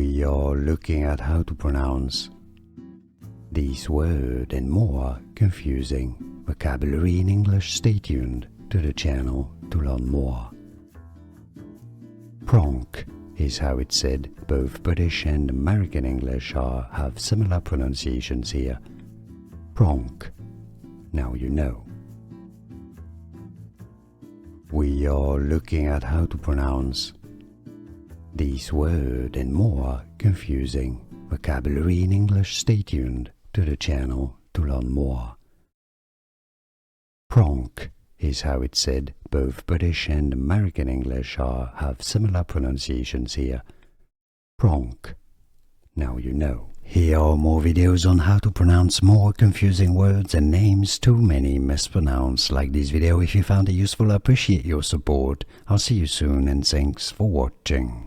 We are looking at how to pronounce these words and more confusing vocabulary in English. Stay tuned to the channel to learn more. Pronk is how it's said. Both British and American English have similar pronunciations here. Pronk. Now you know. We are looking at how to pronounce these words and more confusing vocabulary in English. Stay tuned to the channel to learn more. Pronk is how it's said. Both British and American English have similar pronunciations here. Pronk. Now you know. Here are more videos on how to pronounce more confusing words and names too many mispronounced. Like this video if you found it useful. I appreciate your support. I'll see you soon and thanks for watching.